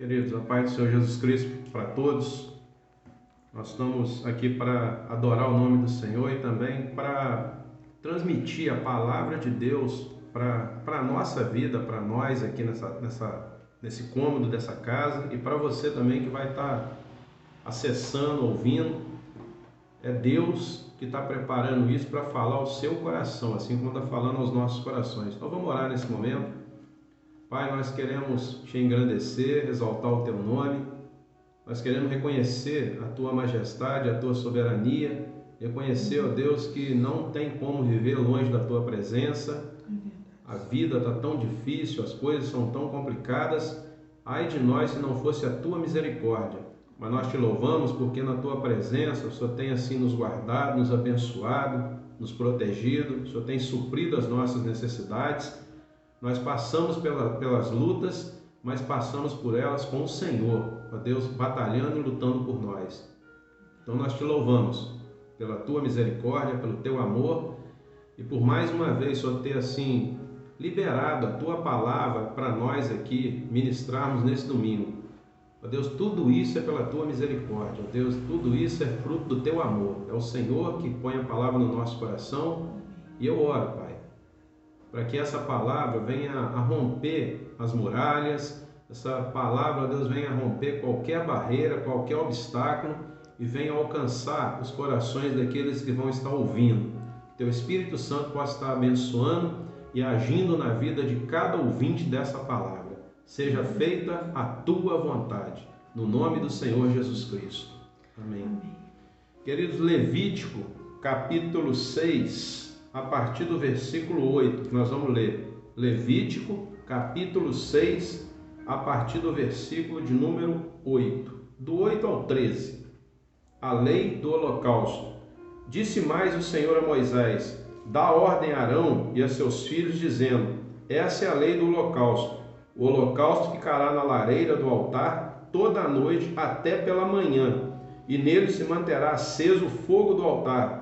Queridos, a paz do Senhor Jesus Cristo para todos. Nós estamos aqui para adorar o nome do Senhor e também para transmitir a palavra de Deus para a nossa vida, para nós aqui nesse cômodo dessa casa e para você também que vai estar acessando, ouvindo. É Deus que está preparando isso para falar ao seu coração, assim como está falando aos nossos corações. Então vamos orar nesse momento. Pai, nós queremos te engrandecer, exaltar o teu nome, nós queremos reconhecer a tua majestade, a tua soberania, reconhecer, ó Deus, que não tem como viver longe da tua presença, a vida está tão difícil, as coisas são tão complicadas, ai de nós se não fosse a tua misericórdia, mas nós te louvamos porque na tua presença o Senhor tem assim nos guardado, nos abençoado, nos protegido, o Senhor tem suprido as nossas necessidades. Nós passamos pelas lutas, mas passamos por elas com o Senhor, ó Deus, batalhando e lutando por nós. Então nós te louvamos pela tua misericórdia, pelo teu amor e por mais uma vez, Senhor, ter assim liberado a tua palavra para nós aqui ministrarmos nesse domingo. Ó Deus, tudo isso é pela tua misericórdia, ó Deus, tudo isso é fruto do teu amor. É o Senhor que põe a palavra no nosso coração e eu oro, Pai, para que essa palavra venha a romper as muralhas, essa palavra, Deus, venha a romper qualquer barreira, qualquer obstáculo e venha a alcançar os corações daqueles que vão estar ouvindo. Que teu Espírito Santo possa estar abençoando e agindo na vida de cada ouvinte dessa palavra. Seja feita a tua vontade, no nome do Senhor Jesus Cristo. Amém. Amém. Queridos, Levítico, capítulo 6, a partir do versículo 8, que nós vamos ler. Levítico, capítulo 6, a partir do versículo de número 8. Do 8 ao 13. A lei do holocausto. Disse mais o Senhor a Moisés: dá ordem a Arão e a seus filhos, dizendo: essa é a lei do holocausto. O holocausto ficará na lareira do altar toda a noite até pela manhã, e nele se manterá aceso o fogo do altar.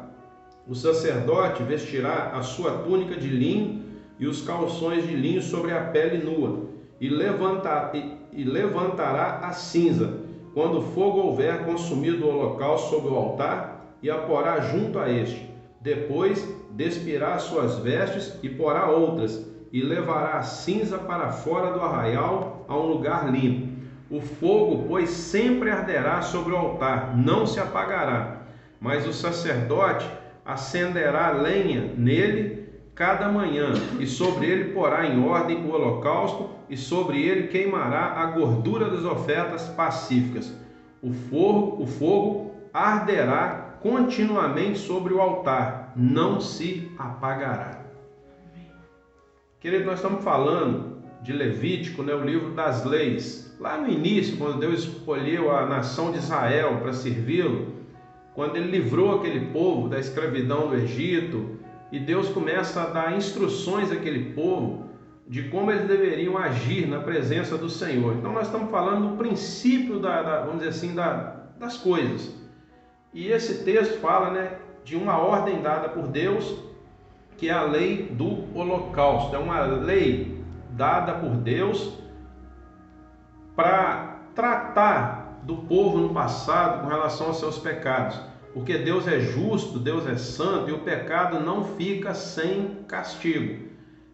O sacerdote vestirá a sua túnica de linho e os calções de linho sobre a pele nua, e levantará a cinza, quando o fogo houver consumido o holocausto sobre o altar, e a porá junto a este. Depois despirá as suas vestes e porá outras, e levará a cinza para fora do arraial a um lugar limpo. O fogo, pois, sempre arderá sobre o altar, não se apagará, mas o sacerdote acenderá lenha nele cada manhã, e sobre ele porá em ordem o holocausto, e sobre ele queimará a gordura das ofertas pacíficas. O fogo arderá continuamente sobre o altar, não se apagará. Querido, nós estamos falando de Levítico, o livro das leis. Lá no início, quando Deus escolheu a nação de Israel para servi-lo, quando ele livrou aquele povo da escravidão do Egito, e Deus começa a dar instruções àquele povo de como eles deveriam agir na presença do Senhor. Então nós estamos falando do princípio vamos dizer assim, das coisas. E esse texto fala, de uma ordem dada por Deus, que é a lei do holocausto. É uma lei dada por Deus para tratar do povo no passado com relação aos seus pecados, porque Deus é justo, Deus é santo e o pecado não fica sem castigo.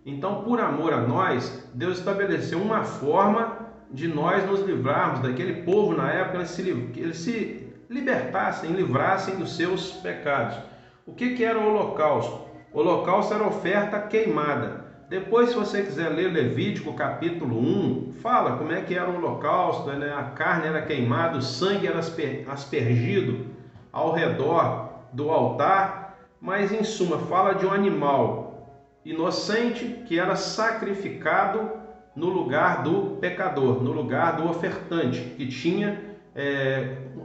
Então, por amor a nós, Deus estabeleceu uma forma de nós nos livrarmos daquele povo na época, eles se libertassem, livrassem dos seus pecados. O que era o holocausto? O holocausto era oferta queimada. Depois, se você quiser ler Levítico capítulo 1, fala como é que era o holocausto, a carne era queimada, o sangue era aspergido ao redor do altar, mas em suma, fala de um animal inocente que era sacrificado no lugar do pecador, no lugar do ofertante, que tinha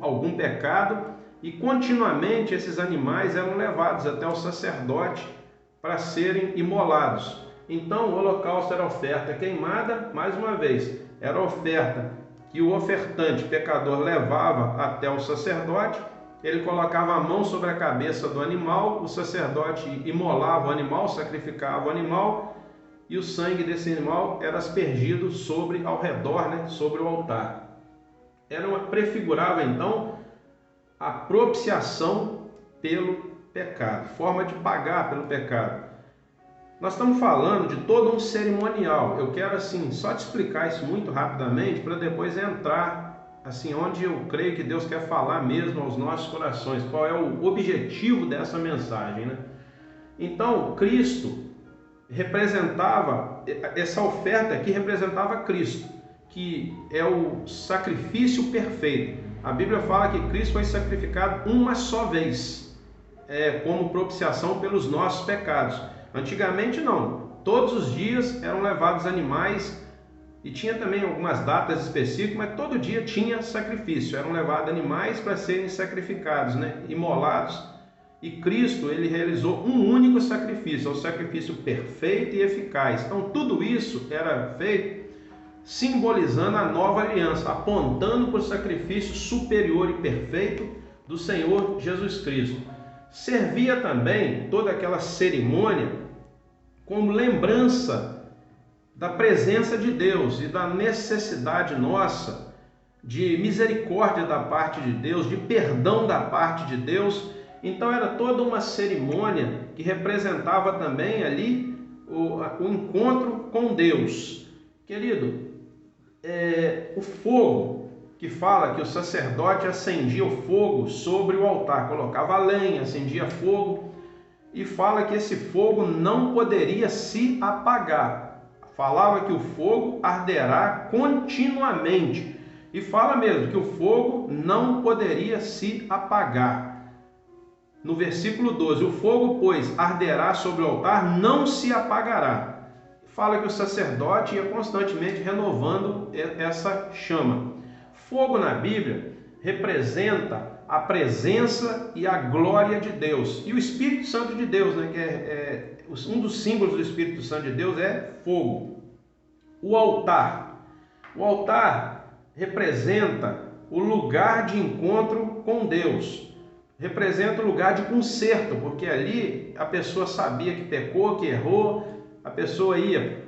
algum pecado, e continuamente esses animais eram levados até o sacerdote para serem imolados. Então o holocausto era oferta queimada, mais uma vez, era oferta que o ofertante pecador levava até o sacerdote, ele colocava a mão sobre a cabeça do animal, o sacerdote imolava o animal, sacrificava o animal, e o sangue desse animal era aspergido ao redor, sobre o altar. prefigurava então a propiciação pelo pecado, forma de pagar pelo pecado. Nós estamos falando de todo um cerimonial. Eu quero assim só te explicar isso muito rapidamente para depois entrar assim onde eu creio que Deus quer falar mesmo aos nossos corações. Qual é o objetivo dessa mensagem, né? Então, Cristo representava, essa oferta aqui representava Cristo, que é o sacrifício perfeito. A Bíblia fala que Cristo foi sacrificado uma só vez, como propiciação pelos nossos pecados. Antigamente não, todos os dias eram levados animais e tinha também algumas datas específicas, mas todo dia tinha sacrifício, eram levados animais para serem sacrificados, né? Imolados. E Cristo, ele realizou um único sacrifício, o sacrifício perfeito e eficaz. Então tudo isso era feito simbolizando a nova aliança, apontando para o sacrifício superior e perfeito do Senhor Jesus Cristo. Servia também toda aquela cerimônia como lembrança da presença de Deus e da necessidade nossa de misericórdia da parte de Deus, de perdão da parte de Deus. Então era toda uma cerimônia que representava também ali o encontro com Deus. Querido, o fogo, que fala que o sacerdote acendia o fogo sobre o altar, colocava lenha, acendia fogo, e fala que esse fogo não poderia se apagar. Falava que o fogo arderá continuamente, e fala mesmo que o fogo não poderia se apagar. No versículo 12, o fogo, pois, arderá sobre o altar, não se apagará. Fala que o sacerdote ia constantemente renovando essa chama. Fogo na Bíblia representa a presença e a glória de Deus. E o Espírito Santo de Deus, né, que um dos símbolos do Espírito Santo de Deus é fogo. O altar. O altar representa o lugar de encontro com Deus. Representa o lugar de conserto, porque ali a pessoa sabia que pecou, que errou, a pessoa ia,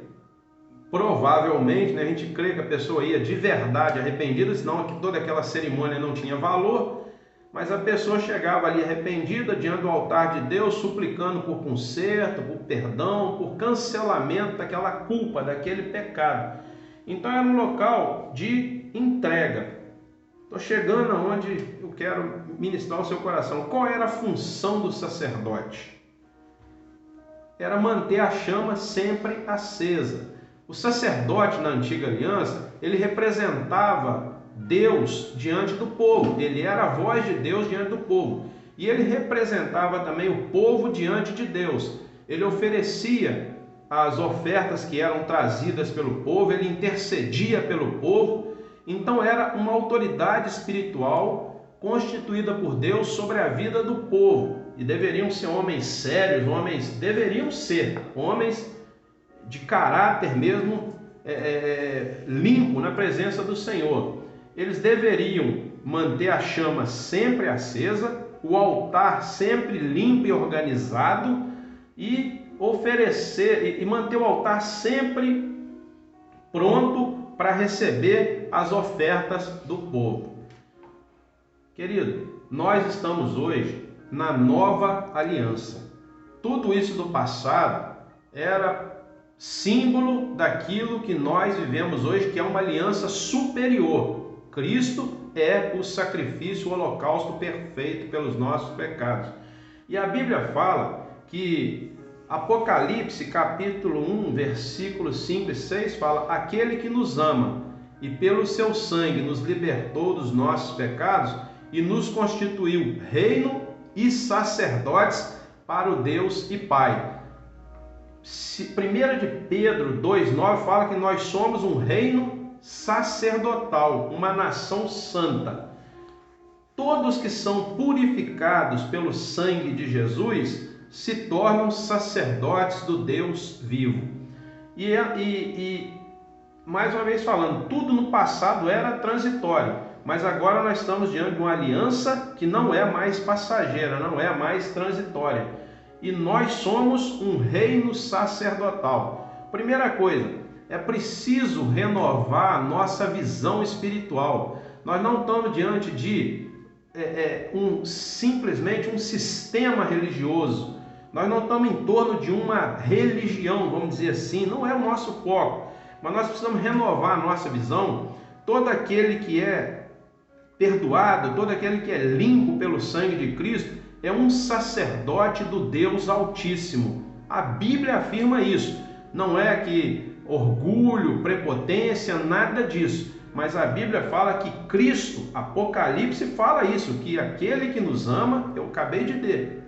provavelmente, né, a gente crê que a pessoa ia de verdade arrependida, senão toda aquela cerimônia não tinha valor, mas a pessoa chegava ali arrependida diante do altar de Deus, suplicando por conserto, por perdão, por cancelamento daquela culpa, daquele pecado. Então era um local de entrega. Estou chegando aonde eu quero ministrar o seu coração. Qual era a função do sacerdote? Era manter a chama sempre acesa. O sacerdote na antiga aliança, ele representava Deus diante do povo. Ele era a voz de Deus diante do povo. E ele representava também o povo diante de Deus. Ele oferecia as ofertas que eram trazidas pelo povo, ele intercedia pelo povo. Então era uma autoridade espiritual constituída por Deus sobre a vida do povo. E deveriam ser homens sérios, homens de caráter mesmo limpo na presença do Senhor. Eles deveriam manter a chama sempre acesa, o altar sempre limpo e organizado e oferecer e manter o altar sempre pronto para receber as ofertas do povo. Querido, nós estamos hoje na nova aliança. Tudo isso do passado era símbolo daquilo que nós vivemos hoje, que é uma aliança superior. Cristo é o sacrifício, o holocausto perfeito pelos nossos pecados. E a Bíblia fala que Apocalipse, capítulo 1, versículos 5 e 6, fala: aquele que nos ama e pelo seu sangue nos libertou dos nossos pecados e nos constituiu reino e sacerdotes para o Deus e Pai. 1 de Pedro 2,9 fala que nós somos um reino sacerdotal, uma nação santa. Todos que são purificados pelo sangue de Jesus se tornam sacerdotes do Deus vivo. E mais uma vez falando, tudo no passado era transitório, mas agora nós estamos diante de uma aliança que não é mais passageira, não é mais transitória. E nós somos um reino sacerdotal. Primeira coisa, é preciso renovar a nossa visão espiritual. Nós não estamos diante de simplesmente um sistema religioso. Nós não estamos em torno de uma religião, vamos dizer assim, não é o nosso foco. Mas nós precisamos renovar a nossa visão. Todo aquele que é perdoado, todo aquele que é limpo pelo sangue de Cristo, é um sacerdote do Deus Altíssimo. A Bíblia afirma isso. Não é que orgulho, prepotência, nada disso. Mas a Bíblia fala que Cristo, Apocalipse fala isso, que aquele que nos ama, eu acabei de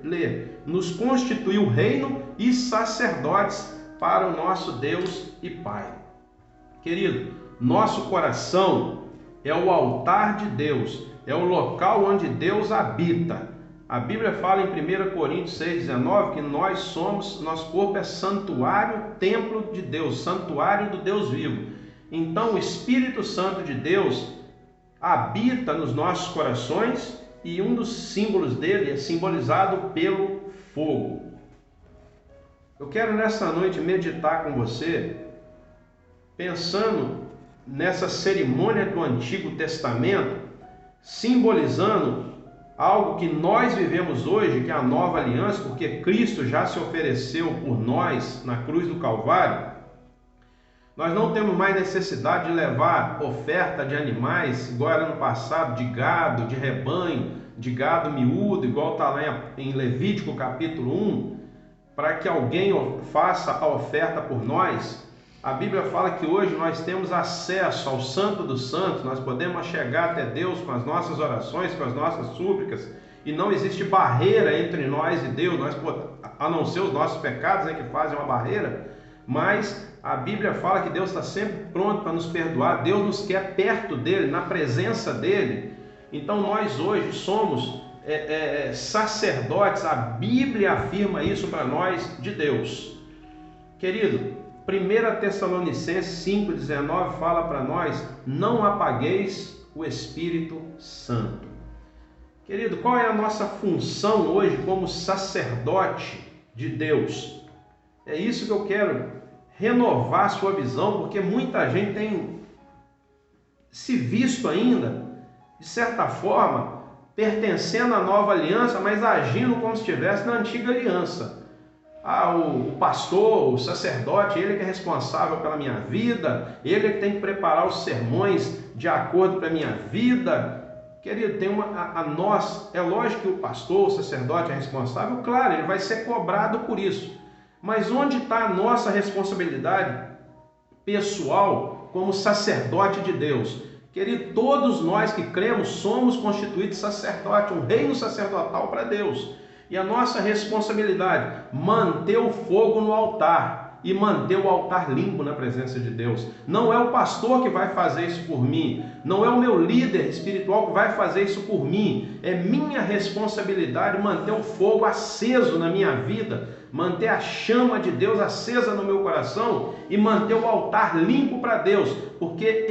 ler, nos constituiu reino e sacerdotes para o nosso Deus e Pai. Querido, nosso coração é o altar de Deus, é o local onde Deus habita. A Bíblia fala em 1 Coríntios 6,19 que nosso corpo é santuário, templo de Deus, santuário do Deus vivo. Então o Espírito Santo de Deus habita nos nossos corações e um dos símbolos dele é simbolizado pelo fogo. Eu quero nessa noite meditar com você, pensando nessa cerimônia do Antigo Testamento, simbolizando algo que nós vivemos hoje, que é a nova aliança, porque Cristo já se ofereceu por nós na cruz do Calvário. Nós não temos mais necessidade de levar oferta de animais, igual era no passado, de gado, de rebanho, de gado miúdo, igual está lá em Levítico capítulo 1, para que alguém faça a oferta por nós. A Bíblia fala que hoje nós temos acesso ao Santo dos Santos, nós podemos chegar até Deus com as nossas orações, com as nossas súplicas, e não existe barreira entre nós e Deus, a não ser os nossos pecados que fazem uma barreira, mas a Bíblia fala que Deus está sempre pronto para nos perdoar, Deus nos quer perto dele, na presença dele. Então nós hoje somos sacerdotes, a Bíblia afirma isso para nós de Deus. Querido, 1 Tessalonicenses 5,19 fala para nós: não apagueis o Espírito Santo. Querido, qual é a nossa função hoje como sacerdote de Deus? É isso que eu quero renovar a sua visão, porque muita gente tem se visto ainda, de certa forma, pertencendo à nova aliança, mas agindo como se estivesse na antiga aliança. O pastor, o sacerdote, ele que é responsável pela minha vida, ele que tem que preparar os sermões de acordo com a minha vida. Querido, é lógico que o pastor, o sacerdote é responsável, claro, ele vai ser cobrado por isso. Mas onde está a nossa responsabilidade pessoal como sacerdote de Deus? Querido, todos nós que cremos somos constituídos sacerdote, um reino sacerdotal para Deus. E a nossa responsabilidade, manter o fogo no altar e manter o altar limpo na presença de Deus. Não é o pastor que vai fazer isso por mim, não é o meu líder espiritual que vai fazer isso por mim. É minha responsabilidade manter o fogo aceso na minha vida, manter a chama de Deus acesa no meu coração e manter o altar limpo para Deus, porque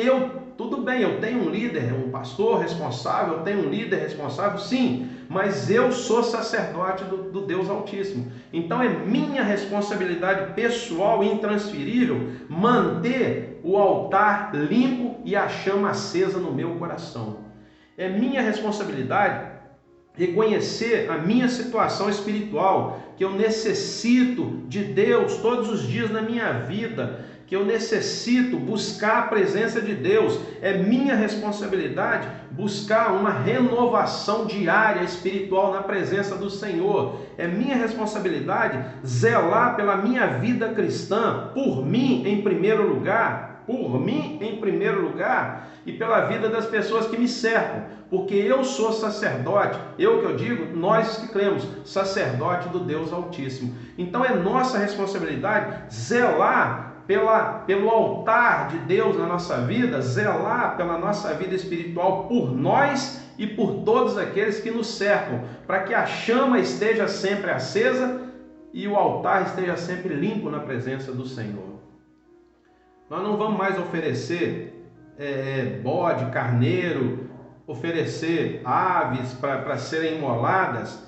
tudo bem, eu tenho um líder, um pastor responsável, eu tenho um líder responsável, sim, mas eu sou sacerdote do Deus Altíssimo. Então é minha responsabilidade pessoal e intransferível manter o altar limpo e a chama acesa no meu coração. É minha responsabilidade reconhecer a minha situação espiritual, que eu necessito de Deus todos os dias na minha vida, que eu necessito buscar a presença de Deus. É minha responsabilidade buscar uma renovação diária espiritual na presença do Senhor. É minha responsabilidade zelar pela minha vida cristã, por mim em primeiro lugar, e pela vida das pessoas que me cercam, porque eu sou sacerdote, nós que cremos, sacerdote do Deus Altíssimo. Então é nossa responsabilidade zelar pelo altar de Deus na nossa vida, zelar pela nossa vida espiritual por nós e por todos aqueles que nos cercam, para que a chama esteja sempre acesa e o altar esteja sempre limpo na presença do Senhor. Nós não vamos mais oferecer bode, carneiro, oferecer aves para serem imoladas.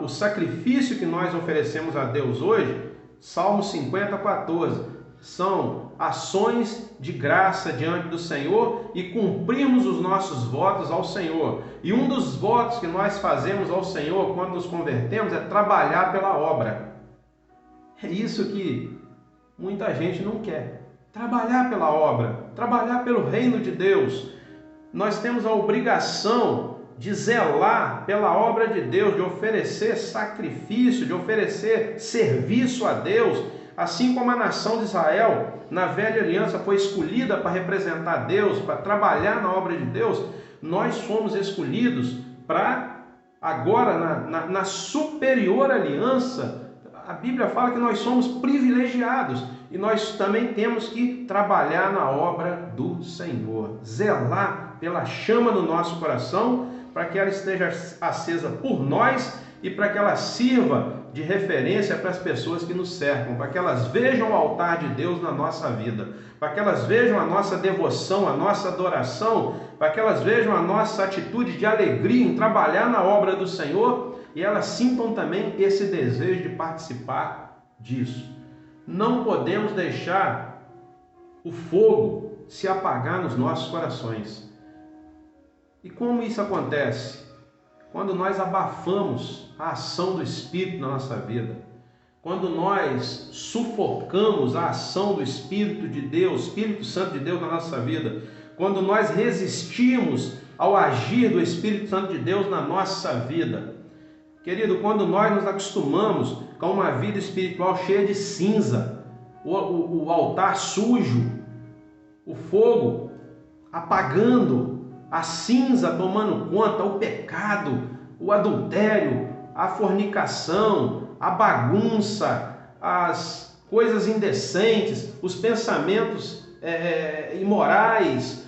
O sacrifício que nós oferecemos a Deus hoje, Salmo 50, 14. são ações de graça diante do Senhor e cumprirmos os nossos votos ao Senhor. E um dos votos que nós fazemos ao Senhor quando nos convertemos é trabalhar pela obra. É isso que muita gente não quer. Trabalhar pela obra, trabalhar pelo reino de Deus. Nós temos a obrigação de zelar pela obra de Deus, de oferecer sacrifício, de oferecer serviço a Deus, assim como a nação de Israel, na velha aliança, foi escolhida para representar Deus, para trabalhar na obra de Deus. Nós fomos escolhidos para, agora, na superior aliança, a Bíblia fala que nós somos privilegiados e nós também temos que trabalhar na obra do Senhor, zelar pela chama do nosso coração, para que ela esteja acesa por nós e para que ela sirva de referência para as pessoas que nos cercam, para que elas vejam o altar de Deus na nossa vida, para que elas vejam a nossa devoção, a nossa adoração, para que elas vejam a nossa atitude de alegria em trabalhar na obra do Senhor e elas sintam também esse desejo de participar disso. Não podemos deixar o fogo se apagar nos nossos corações. E como isso acontece? Quando nós abafamos a ação do Espírito na nossa vida, quando nós sufocamos a ação do Espírito de Deus, Espírito Santo de Deus na nossa vida, quando nós resistimos ao agir do Espírito Santo de Deus na nossa vida. Querido, quando nós nos acostumamos com uma vida espiritual cheia de cinza, o altar sujo, o fogo apagando, a cinza tomando conta, o pecado, o adultério, a fornicação, a bagunça, as coisas indecentes, os pensamentos imorais,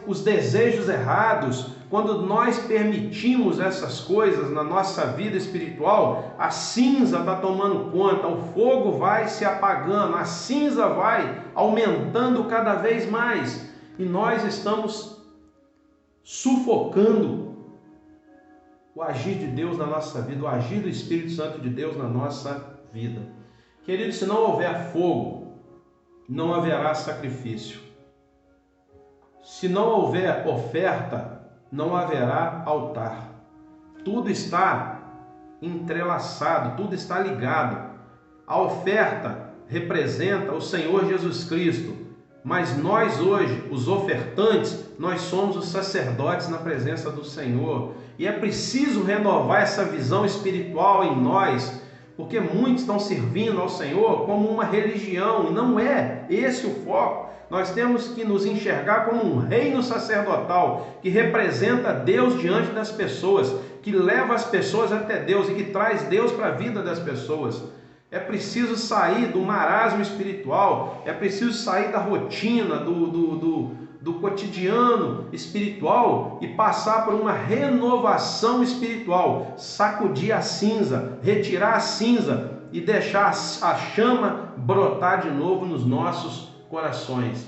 os desejos errados, quando nós permitimos essas coisas na nossa vida espiritual, a cinza está tomando conta, o fogo vai se apagando, a cinza vai aumentando cada vez mais e nós estamos sufocando o agir de Deus na nossa vida, o agir do Espírito Santo de Deus na nossa vida. Querido, se não houver fogo, não haverá sacrifício. Se não houver oferta, não haverá altar. Tudo está entrelaçado, tudo está ligado. A oferta representa o Senhor Jesus Cristo, mas nós hoje, os ofertantes, nós somos os sacerdotes na presença do Senhor. E é preciso renovar essa visão espiritual em nós, porque muitos estão servindo ao Senhor como uma religião, e não é esse o foco. Nós temos que nos enxergar como um reino sacerdotal, que representa Deus diante das pessoas, que leva as pessoas até Deus e que traz Deus para a vida das pessoas. É preciso sair do marasmo espiritual, é preciso sair da rotina, do cotidiano espiritual e passar por uma renovação espiritual, sacudir a cinza, retirar a cinza e deixar a chama brotar de novo nos nossos corações.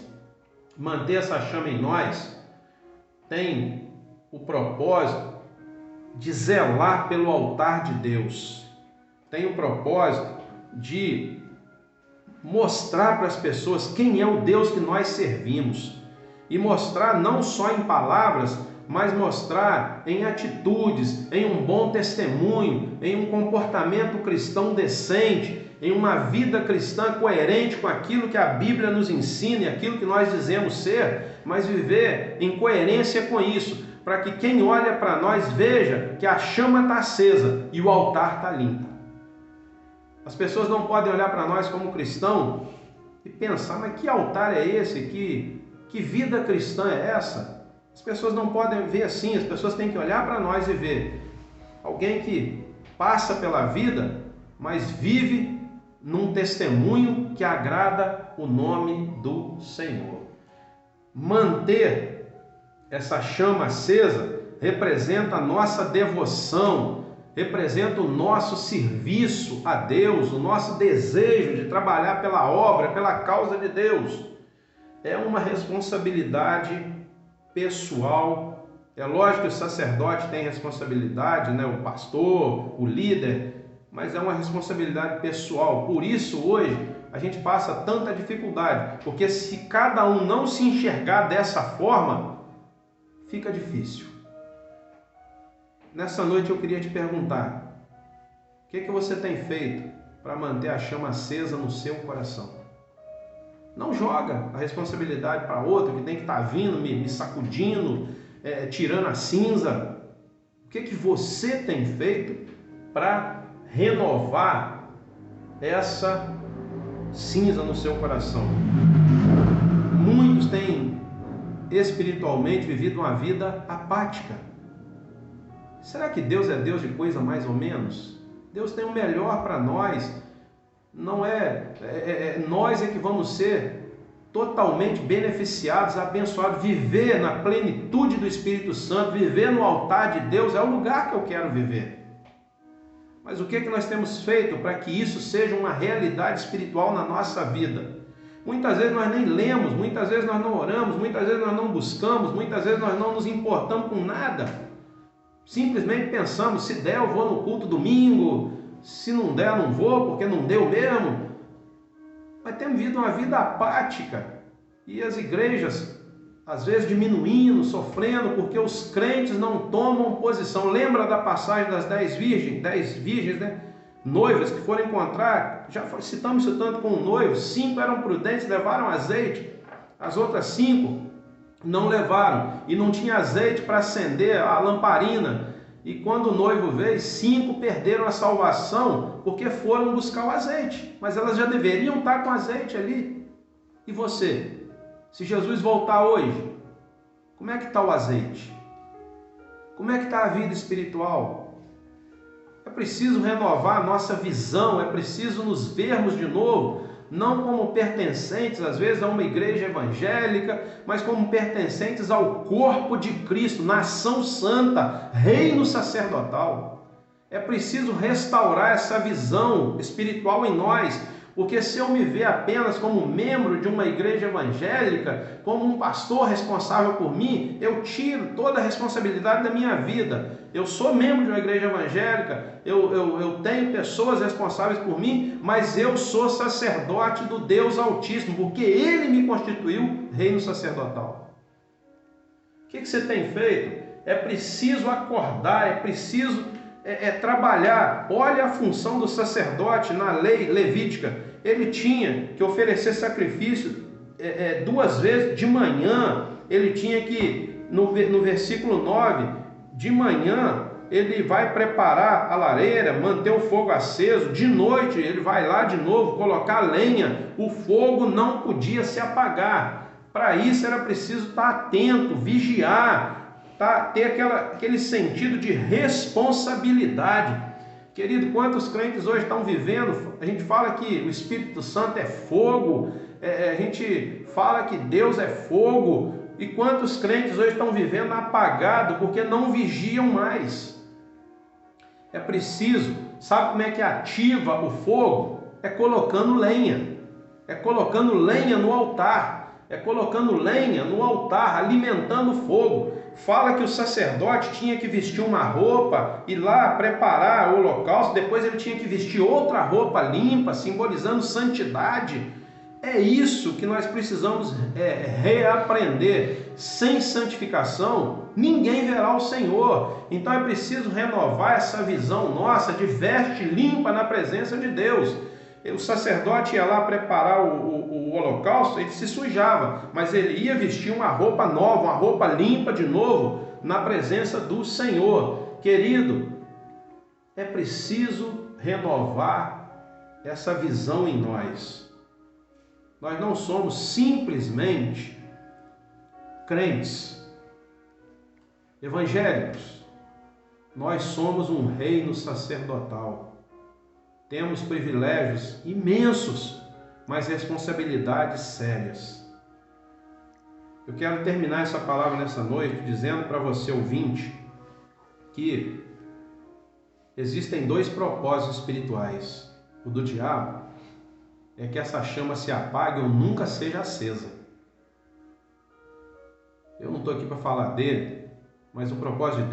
Manter essa chama em nós tem o propósito de zelar pelo altar de Deus, tem o propósito de mostrar para as pessoas quem é o Deus que nós servimos, e mostrar não só em palavras, mas mostrar em atitudes, em um bom testemunho, em um comportamento cristão decente, em uma vida cristã coerente com aquilo que a Bíblia nos ensina e aquilo que nós dizemos ser, mas viver em coerência com isso, para que quem olha para nós veja que a chama está acesa e o altar está limpo. As pessoas não podem olhar para nós como cristão e pensar, mas que altar é esse? Que vida cristã é essa? As pessoas não podem ver assim, as pessoas têm que olhar para nós e ver alguém que passa pela vida, mas vive num testemunho que agrada o nome do Senhor. Manter essa chama acesa representa a nossa devoção, representa o nosso serviço a Deus, o nosso desejo de trabalhar pela obra, pela causa de Deus. É uma responsabilidade pessoal. É lógico que o sacerdote tem responsabilidade, né? O pastor, o líder, mas é uma responsabilidade pessoal. Por isso, hoje, a gente passa tanta dificuldade, porque se cada um não se enxergar dessa forma, fica difícil. Nessa noite eu queria te perguntar, o que você tem feito para manter a chama acesa no seu coração? Não joga a responsabilidade para outro que tem que estar vindo, me sacudindo, tirando a cinza. O que você tem feito para renovar essa cinza no seu coração? Muitos têm espiritualmente vivido uma vida apática. Será que Deus é Deus de coisa mais ou menos? Deus tem o melhor para nós. Não nós que vamos ser totalmente beneficiados, abençoados, viver na plenitude do Espírito Santo, viver no altar de Deus, é o lugar que eu quero viver. Mas o que nós temos feito para que isso seja uma realidade espiritual na nossa vida? Muitas vezes nós nem lemos, muitas vezes nós não oramos, muitas vezes nós não buscamos, muitas vezes nós não nos importamos com nada. Simplesmente pensamos, se der eu vou no culto domingo, se não der não vou porque não deu mesmo. Mas temos vivido uma vida apática e as igrejas às vezes diminuindo, sofrendo, porque os crentes não tomam posição. Lembra da passagem das 10 virgens, né? Noivas que foram encontrar, já citamos isso tanto com o noivo, 5 eram prudentes, levaram azeite, as outras 5 não levaram, e não tinha azeite para acender a lamparina, e quando o noivo veio, 5 perderam a salvação, porque foram buscar o azeite, mas elas já deveriam estar com azeite ali. E você? Se Jesus voltar hoje, como é que está o azeite? Como é que está a vida espiritual? É preciso renovar a nossa visão, é preciso nos vermos de novo, não como pertencentes, às vezes, a uma igreja evangélica, mas como pertencentes ao corpo de Cristo, nação santa, reino sacerdotal. É preciso restaurar essa visão espiritual em nós, porque se eu me ver apenas como membro de uma igreja evangélica, como um pastor responsável por mim, eu tiro toda a responsabilidade da minha vida. Eu sou membro de uma igreja evangélica, eu tenho pessoas responsáveis por mim, mas eu sou sacerdote do Deus Altíssimo, porque Ele me constituiu reino sacerdotal. O que você tem feito? É preciso acordar, é preciso trabalhar. Olha a função do sacerdote na lei levítica. Ele tinha que oferecer sacrifício 2 vezes de manhã. Ele tinha que, no versículo 9, de manhã ele vai preparar a lareira, manter o fogo aceso. De noite ele vai lá de novo colocar lenha. O fogo não podia se apagar. Para isso era preciso estar atento, vigiar, ter aquele sentido de responsabilidade. Querido, quantos crentes hoje estão vivendo? A gente fala que o Espírito Santo é fogo, a gente fala que Deus é fogo, e quantos crentes hoje estão vivendo apagado porque não vigiam mais? É preciso, sabe como é que ativa o fogo? É colocando lenha, no altar, alimentando o fogo. Fala que o sacerdote tinha que vestir uma roupa e lá preparar o holocausto, depois ele tinha que vestir outra roupa limpa, simbolizando santidade. É isso que nós precisamos reaprender. Sem santificação, ninguém verá o Senhor. Então é preciso renovar essa visão nossa de veste limpa na presença de Deus. O sacerdote ia lá preparar o holocausto, ele se sujava, mas ele ia vestir uma roupa nova, uma roupa limpa de novo, na presença do Senhor. Querido, é preciso renovar essa visão em nós. Nós não somos simplesmente crentes evangélicos. Nós somos um reino sacerdotal. Temos privilégios imensos, mas responsabilidades sérias. Eu quero terminar essa palavra nessa noite dizendo para você, ouvinte, que existem 2 propósitos espirituais. O do diabo é que essa chama se apague ou nunca seja acesa. Eu não estou aqui para falar dele, mas o propósito de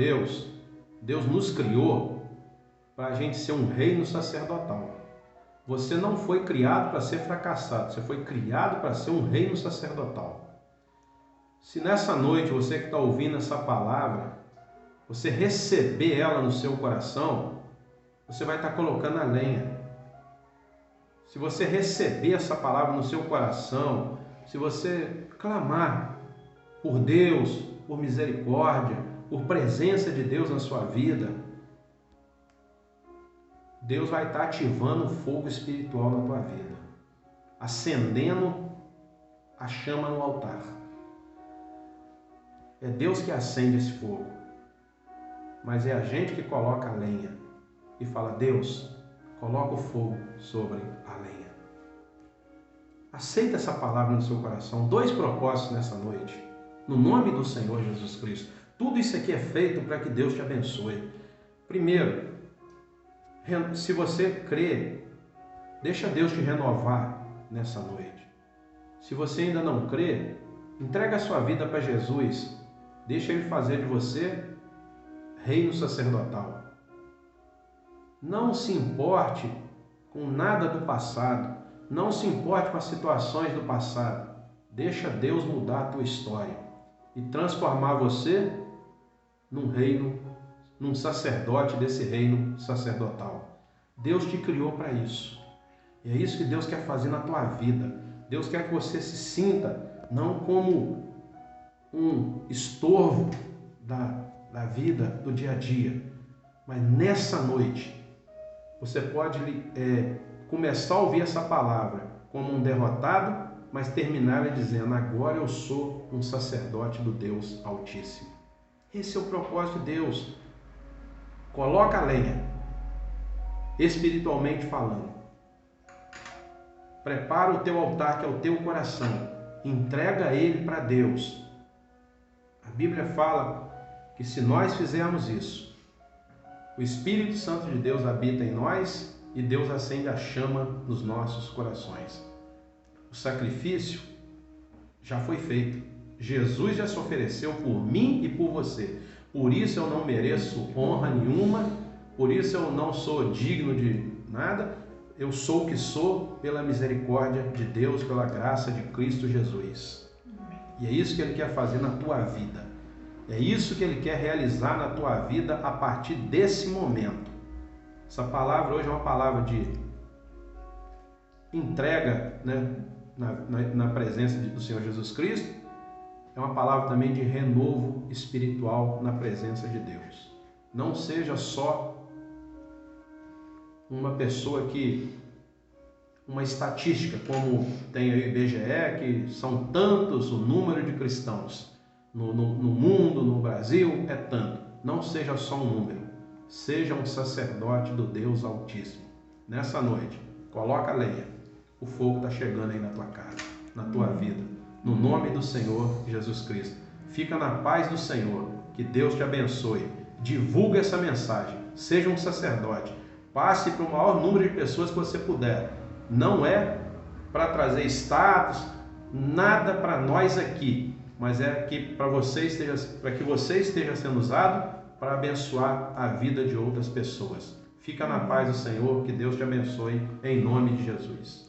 Deus nos criou para a gente ser um reino sacerdotal. Você não foi criado para ser fracassado, você foi criado para ser um reino sacerdotal. Se nessa noite você que está ouvindo essa palavra, você receber ela no seu coração, você vai estar colocando a lenha. Se você receber essa palavra no seu coração, se você clamar por Deus, por misericórdia, por presença de Deus na sua vida, Deus vai estar ativando o fogo espiritual na tua vida, acendendo a chama no altar. É Deus que acende esse fogo, mas é a gente que coloca a lenha e fala: Deus, coloca o fogo sobre a lenha. Aceita essa palavra no seu coração. 2 propósitos nessa noite, no nome do Senhor Jesus Cristo. Tudo isso aqui é feito para que Deus te abençoe. Primeiro, se você crê, deixa Deus te renovar nessa noite. Se você ainda não crê, entrega a sua vida para Jesus. Deixa Ele fazer de você reino sacerdotal. Não se importe com nada do passado. Não se importe com as situações do passado. Deixa Deus mudar a tua história e transformar você num reino, num sacerdote desse reino sacerdotal. Deus te criou para isso. E é isso que Deus quer fazer na tua vida. Deus quer que você se sinta não como um estorvo da vida, do dia a dia, mas nessa noite você pode começar a ouvir essa palavra como um derrotado, mas terminar dizendo: agora eu sou um sacerdote do Deus Altíssimo. Esse é o propósito de Deus. Coloca a lenha, espiritualmente falando. Prepara o teu altar, que é o teu coração. Entrega ele para Deus. A Bíblia fala que se nós fizermos isso, o Espírito Santo de Deus habita em nós e Deus acende a chama nos nossos corações. O sacrifício já foi feito. Jesus já se ofereceu por mim e por você. Por isso eu não mereço honra nenhuma, por isso eu não sou digno de nada. Eu sou o que sou pela misericórdia de Deus, pela graça de Cristo Jesus. E é isso que Ele quer fazer na tua vida. É isso que Ele quer realizar na tua vida a partir desse momento. Essa palavra hoje é uma palavra de entrega, né, na presença do Senhor Jesus Cristo. É uma palavra também de renovo espiritual na presença de Deus. Não seja só uma pessoa uma estatística, como tem aí o IBGE, que são tantos o número de cristãos no mundo, no Brasil, é tanto. Não seja só um número, seja um sacerdote do Deus Altíssimo. Nessa noite, coloca a lenha, o fogo está chegando aí na tua casa, na tua vida, no nome do Senhor Jesus Cristo. Fica na paz do Senhor, que Deus te abençoe. Divulga essa mensagem, seja um sacerdote, passe para o maior número de pessoas que você puder. Não é para trazer status, nada para nós aqui, mas é que para que você esteja sendo usado para abençoar a vida de outras pessoas. Fica na paz do Senhor, que Deus te abençoe, em nome de Jesus.